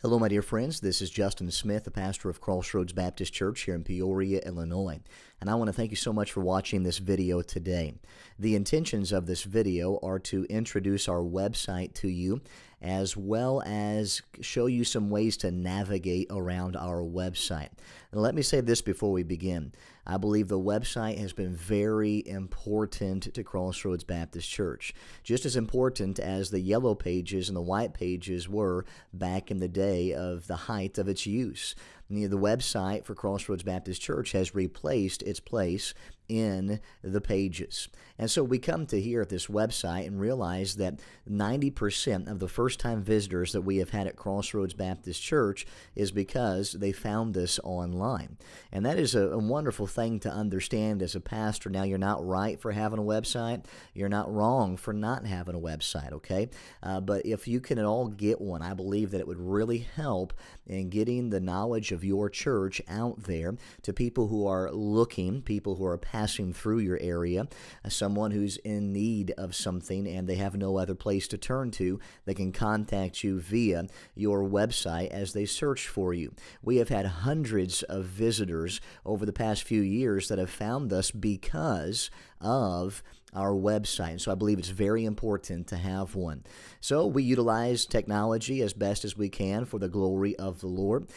Hello, my dear friends. This is Justin Smith, the pastor of Crossroads Baptist Church here in Peoria, Illinois. And I want to thank you so much for watching this video today. The intentions of this video are to introduce our website to you, as well as show you some ways to navigate around our website. And let me say this before we begin. I believe the website has been very important to Crossroads Baptist Church. Just as important as the yellow pages and the white pages were back in the day of the height of its use. The website for Crossroads Baptist Church has replaced its place in the pages. And so we come to here at this website and realize that 90% of the first-time visitors that we have had at Crossroads Baptist Church is because they found us online. And that is a wonderful thing to understand as a pastor. Now, you're not right for having a website. You're not wrong for not having a website, okay? But if you can at all get one, I believe that it would really help in getting the knowledge of your church out there to people who are looking, people who are passing through your area, someone who's in need of something and they have no other place to turn to. They can contact you via your website as they search for you. We have had hundreds of visitors over the past few years that have found us because of our website. And so I believe it's very important to have one. So we utilize technology as best as we can for the glory of the Lord.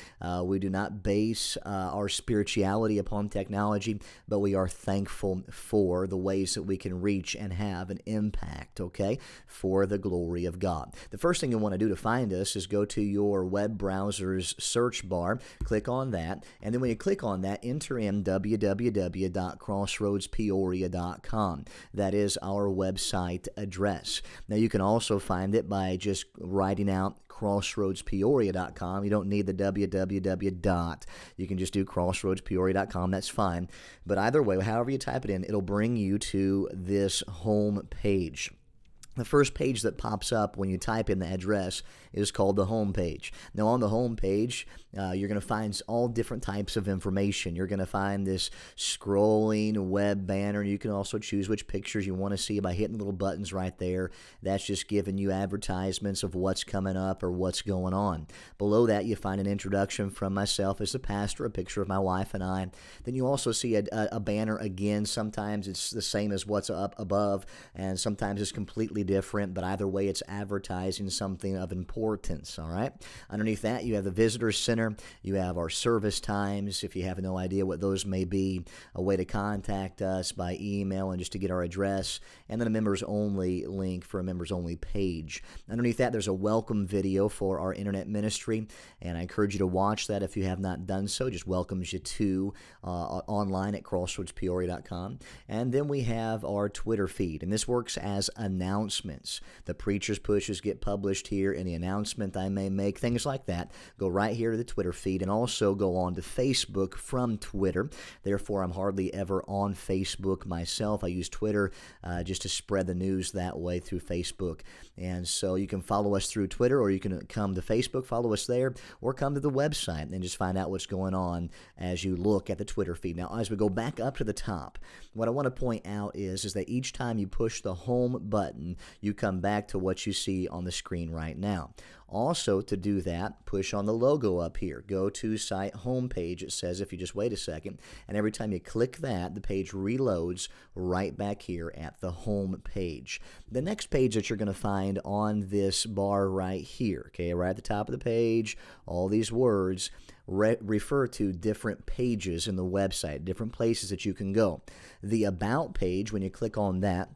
We do not base our spirituality upon technology, but we are thankful for the ways that we can reach and have an impact, okay, for the glory of God. The first thing you want to do to find us is go to your web browser's search bar, click on that, and then when you click on that, enter in www.crossroadspeoria.com. That is our website address. Now, you can also find it by just writing out crossroadspeoria.com. You don't need the www dot. You can just do crossroadspeoria.com. That's fine. But either way, however you type it in, it'll bring you to this home page. The first page that pops up when you type in the address is called the home page. Now, on the home page, you're going to find all different types of information. You're going to find this scrolling web banner. You can also choose which pictures you want to see by hitting little buttons right there. That's just giving you advertisements of what's coming up or what's going on. Below that, you find an introduction from myself as the pastor, a picture of my wife and I. Then you also see a banner again. Sometimes it's the same as what's up above, and sometimes it's completely different, but either way, it's advertising something of importance, all right? Underneath that, you have the Visitor Center. You have our service times, if you have no idea what those may be, a way to contact us by email and just to get our address, and then a members-only link for a members-only page. Underneath that, there's a welcome video for our internet ministry, and I encourage you to watch that if you have not done so. Just welcomes you to online at crossroadspeoria.com. And then we have our Twitter feed, and this works as announcements. The preacher's pushes get published here, any announcement I may make, things like that, go right here to the Twitter feed, and also go on to Facebook from Twitter. Therefore, I'm hardly ever on Facebook myself. I use Twitter just to spread the news that way through Facebook. And so you can follow us through Twitter, or you can come to Facebook, follow us there, or come to the website and just find out what's going on as you look at the Twitter feed. Now, as we go back up to the top, what I want to point out is that each time you push the home button, you come back to what you see on the screen right now. Also, to do that, push on the logo up here. Go to site homepage, it says, if you just wait a second. And every time you click that, the page reloads right back here at the home page. The next page that you're going to find on this bar right here, okay, right at the top of the page, all these words refer to different pages in the website, different places that you can go. The About page, when you click on that,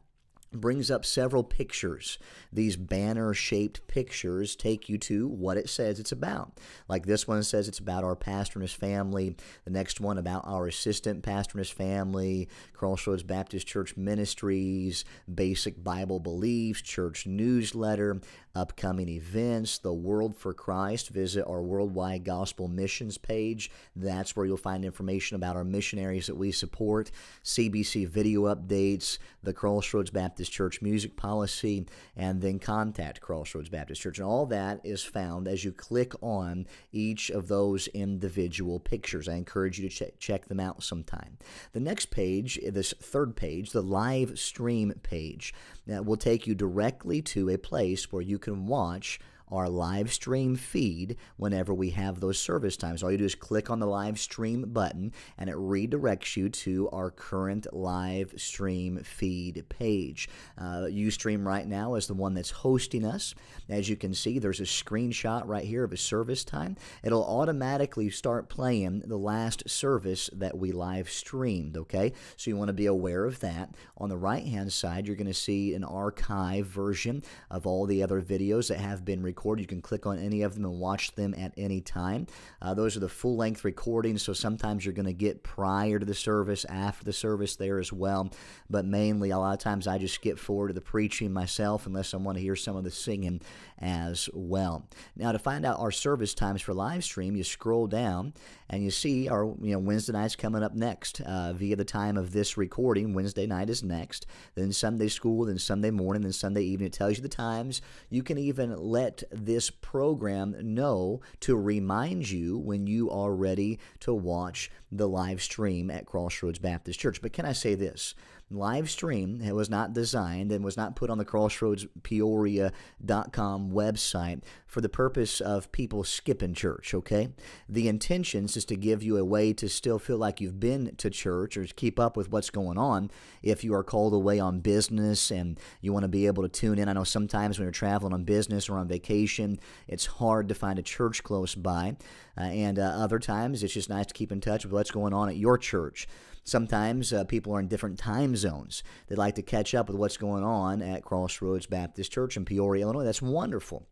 brings up several pictures. These banner-shaped pictures take you to what it says it's about. Like this one says it's about our pastor and his family. The next one about our assistant pastor and his family, Crossroads Baptist Church Ministries, basic Bible beliefs, church newsletter, upcoming events, the World for Christ. Visit our Worldwide Gospel Missions page. That's where you'll find information about our missionaries that we support, CBC video updates, the Crossroads Baptist Church music policy, and then contact Crossroads Baptist Church. And all that is found as you click on each of those individual pictures. I encourage you to check them out sometime. The next page, this third page, the live stream page, that will take you directly to a place where you can watch our live stream feed whenever we have those service times. All you do is click on the live stream button, and it redirects you to our current live stream feed page. Ustream right now is the one that's hosting us. As you can see, there's a screenshot right here of a service time. It'll automatically start playing the last service that we live streamed, okay? So you want to be aware of that. On the right-hand side, you're going to see an archive version of all the other videos that have been recorded. You can click on any of them and watch them at any time. Those are the full-length recordings, so sometimes you're going to get prior to the service, after the service there as well. But mainly, a lot of times I just skip forward to the preaching myself unless I want to hear some of the singing as well. Now, to find out our service times for live stream, you scroll down and you see our Wednesday night's coming up next via the time of this recording. Wednesday night is next, then Sunday school, then Sunday morning, then Sunday evening. It tells you the times. You can even let this program know to remind you when you are ready to watch the live stream at Crossroads Baptist Church. But can I say this? Live stream was not designed and was not put on the crossroadspeoria.com website for the purpose of people skipping church, okay? The intentions is to give you a way to still feel like you've been to church or to keep up with what's going on if you are called away on business and you want to be able to tune in. I know sometimes when you're traveling on business or on vacation, it's hard to find a church close by, and other times it's just nice to keep in touch with what's going on at your church. Sometimes people are in different time zones. They like to catch up with what's going on at Crossroads Baptist Church in Peoria, Illinois. That's wonderful.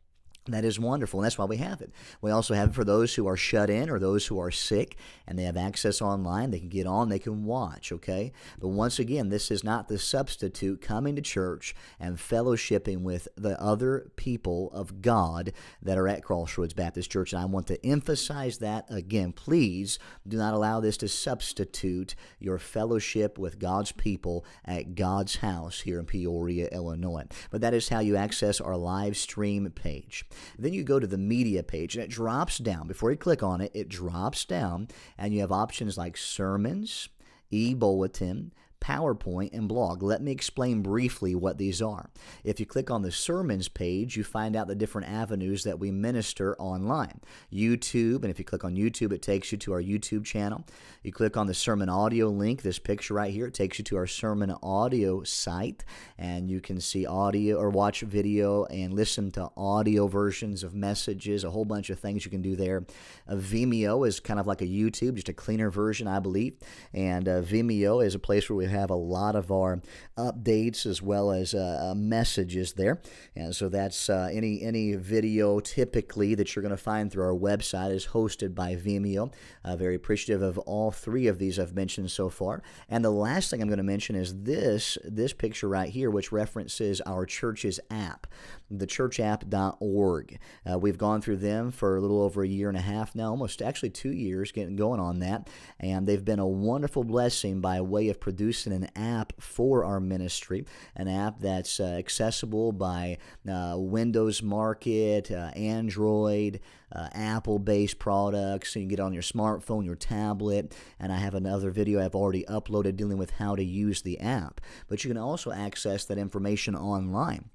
That is wonderful, and that's why we have it. We also have it for those who are shut in or those who are sick, and they have access online. They can get on, they can watch, okay? But once again, this is not the substitute coming to church and fellowshipping with the other people of God that are at Crossroads Baptist Church, and I want to emphasize that again. Please do not allow this to substitute your fellowship with God's people at God's house here in Peoria, Illinois. But that is how you access our live stream page. Then you go to the media page, and it drops down. Before you click on it, it drops down, and you have options like sermons, e-bulletin, PowerPoint, and blog. Let me explain briefly what these are. If you click on the sermons page, you find out the different avenues that we minister online. YouTube, and if you click on YouTube, it takes you to our YouTube channel. You click on the sermon audio link, this picture right here, it takes you to our sermon audio site, and you can see audio or watch video and listen to audio versions of messages, a whole bunch of things you can do there. Vimeo is kind of like a YouTube, just a cleaner version, I believe, and Vimeo is a place where we have a lot of our updates as well as messages there. And so that's any video typically that you're going to find through our website is hosted by Vimeo. Very appreciative of all three of these I've mentioned so far. And the last thing I'm going to mention is this picture right here, which references our church's app, thechurchapp.org. We've gone through them for a little over a year and a half now, almost actually 2 years getting going on that. And they've been a wonderful blessing by way of producing an app for our ministry, an app that's accessible by Windows Market, Android, Apple-based products, so you can get it on your smartphone, your tablet, and I have another video I've already uploaded dealing with how to use the app. But you can also access that information online.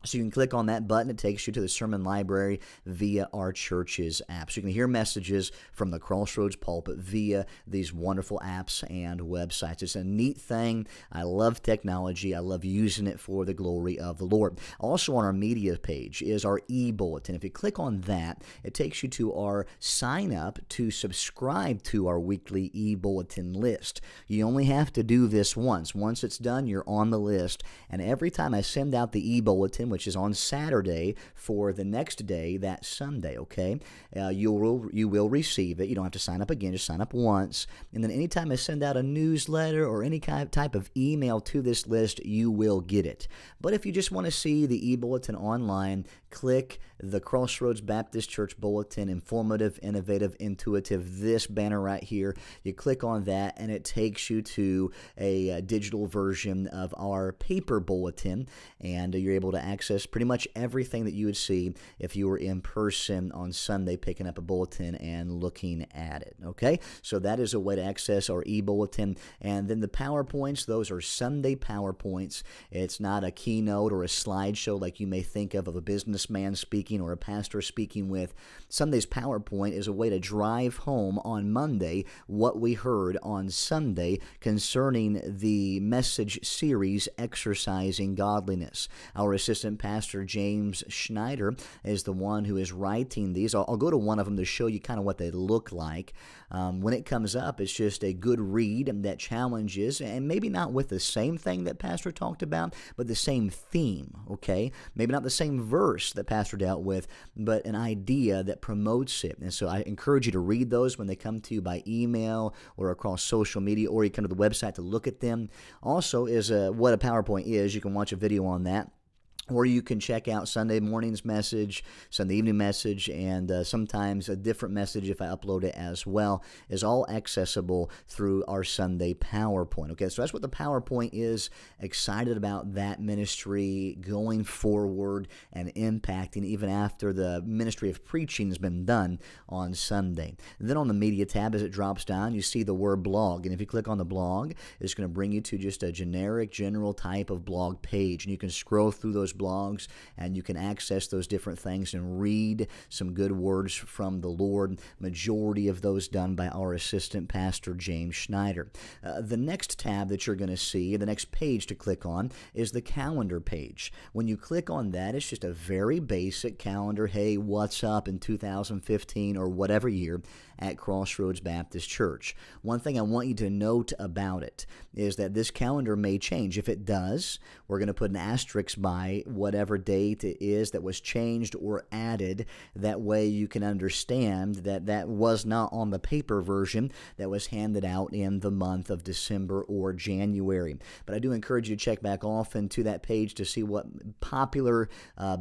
So you can click on that button. It takes you to the sermon library via our church's app. So you can hear messages from the Crossroads pulpit via these wonderful apps and websites. It's a neat thing. I love technology. I love using it for the glory of the Lord. Also on our media page is our e-bulletin. If you click on that, it takes you to our sign up to subscribe to our weekly e-bulletin list. You only have to do this once. Once it's done, you're on the list. And every time I send out the e-bulletin, which is on Saturday for the next day, that Sunday, okay? You will receive it. You don't have to sign up again. Just sign up once. And then anytime I send out a newsletter or any kind of type of email to this list, you will get it. But if you just want to see the e-bulletin online, click the Crossroads Baptist Church Bulletin, informative, innovative, intuitive, this banner right here. You click on that, and it takes you to a digital version of our paper bulletin, and you're able to access access pretty much everything that you would see if you were in person on Sunday picking up a bulletin and looking at it, okay? So that is a way to access our e-bulletin. And then the PowerPoints, those are Sunday PowerPoints. It's not a keynote or a slideshow like you may think of a businessman speaking or a pastor speaking with. Sunday's PowerPoint is a way to drive home on Monday what we heard on Sunday concerning the message series, Exercising Godliness. Our assistant pastor, James Schneider, is the one who is writing these. I'll go to one of them to show you kind of what they look like. When it comes up, it's just a good read that challenges, and maybe not with the same thing that Pastor talked about, but the same theme, okay? Maybe not the same verse that Pastor dealt with, but an idea that promotes it. And so I encourage you to read those when they come to you by email or across social media, or you come to the website to look at them. Also, is what a PowerPoint is. You can watch a video on that. Or you can check out Sunday morning's message, Sunday evening message, and sometimes a different message if I upload it as well, is all accessible through our Sunday PowerPoint. Okay, so that's what the PowerPoint is. Excited about that ministry going forward and impacting even after the ministry of preaching has been done on Sunday. And then on the media tab, as it drops down, you see the word blog. And if you click on the blog, it's going to bring you to just a generic, general type of blog page. And you can scroll through those blogs and you can access those different things and read some good words from the Lord. Majority of those done by our assistant pastor, James Schneider. The next tab that you're going to see, the next page to click on, is the calendar page. When you click on that, it's just a very basic calendar. Hey, what's up in 2015 or whatever year at Crossroads Baptist Church. One thing I want you to note about it is that this calendar may change. If it does, we're going to put an asterisk by whatever date it is that was changed or added. That way you can understand that that was not on the paper version that was handed out in the month of December or January. But I do encourage you to check back often to that page to see what popular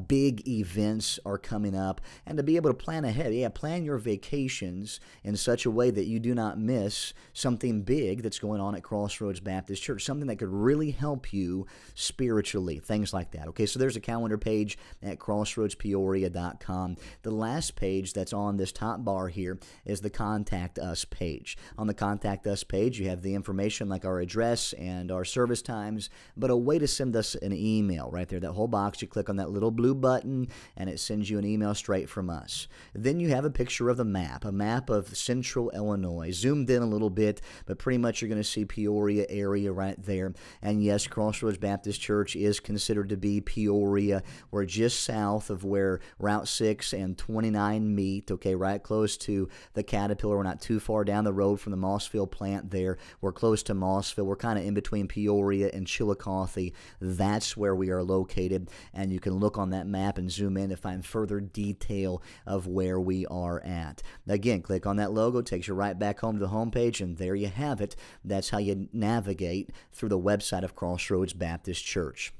big events are coming up and to be able to plan ahead. Yeah, plan your vacations in such a way that you do not miss something big that's going on at Crossroads Baptist Church, something that could really help you spiritually, things like that. Okay, so there's a calendar page at crossroadspeoria.com. The last page that's on this top bar here is the Contact Us page. On the Contact Us page, you have the information like our address and our service times, but a way to send us an email right there. That whole box, you click on that little blue button, and it sends you an email straight from us. Then you have a picture of the map, a map of central Illinois, zoomed in a little bit, but pretty much you're going to see Peoria area right there. And yes, Crossroads Baptist Church is considered to be Peoria. We're just south of where Route 6 and 29 meet, okay, right close to the Caterpillar. We're not too far down the road from the Mossville plant there. We're close to Mossville. We're kind of in between Peoria and Chillicothe. That's where we are located, and you can look on that map and zoom in to find further detail of where we are at. Again, click on that logo, takes you right back home to the homepage, and there you have it. That's how you navigate through the website of Crossroads Baptist Church.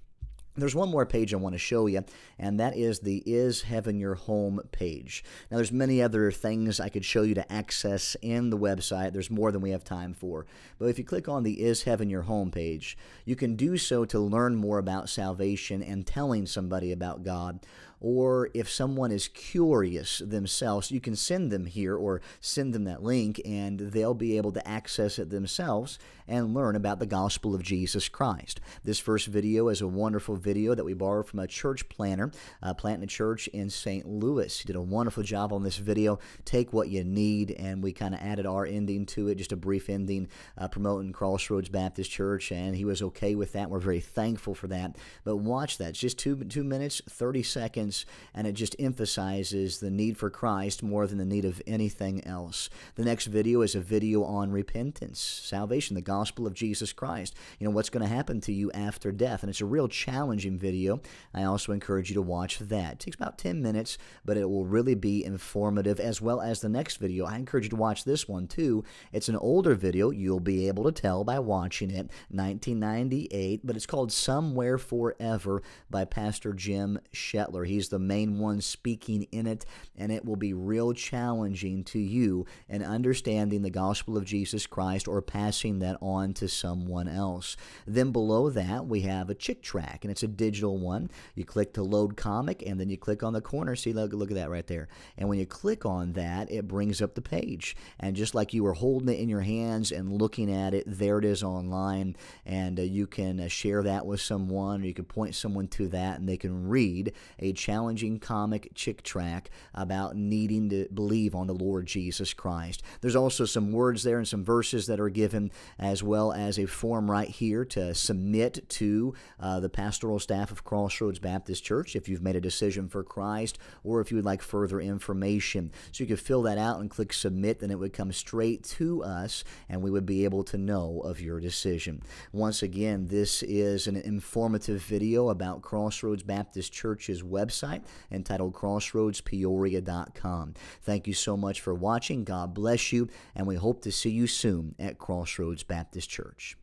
There's one more page I want to show you, and that is the Is Heaven Your Home page. Now, there's many other things I could show you to access in the website. There's more than we have time for. But if you click on the Is Heaven Your Home page, you can do so to learn more about salvation and telling somebody about God. Or if someone is curious themselves, you can send them here or send them that link, and they'll be able to access it themselves and learn about the gospel of Jesus Christ. This first video is a wonderful video that we borrowed from a church planter, planting a church in St. Louis. He did a wonderful job on this video. Take what you need, and we kind of added our ending to it, just a brief ending promoting Crossroads Baptist Church, and he was okay with that. We're very thankful for that. But watch that. It's just 2 minutes, 30 seconds, and it just emphasizes the need for Christ more than the need of anything else. The next video is a video on repentance, salvation, the gospel of Jesus Christ. You know, what's going to happen to you after death, and it's a real challenging video. I also encourage you to watch that. It takes about 10 minutes, but it will really be informative, as well as the next video. I encourage you to watch this one too. It's an older video. You'll be able to tell by watching it, 1998, but it's called Somewhere Forever by Pastor Jim Shetler. He's He's the main one speaking in it, and it will be real challenging to you in understanding the gospel of Jesus Christ or passing that on to someone else. Then below that, we have a chick track, and it's a digital one. You click to load comic, and then you click on the corner. See, look at that right there. And when you click on that, it brings up the page. And just like you were holding it in your hands and looking at it, there it is online. And you can share that with someone, or you can point someone to that, and they can read a challenging comic chick track about needing to believe on the Lord Jesus Christ. There's also some words there and some verses that are given, as well as a form right here to submit to the pastoral staff of Crossroads Baptist Church if you've made a decision for Christ, or if you would like further information. So you could fill that out and click submit, then it would come straight to us, and we would be able to know of your decision. Once again, this is an informative video about Crossroads Baptist Church's website entitled crossroadspeoria.com. Thank you so much for watching. God bless you, and we hope to see you soon at Crossroads Baptist Church.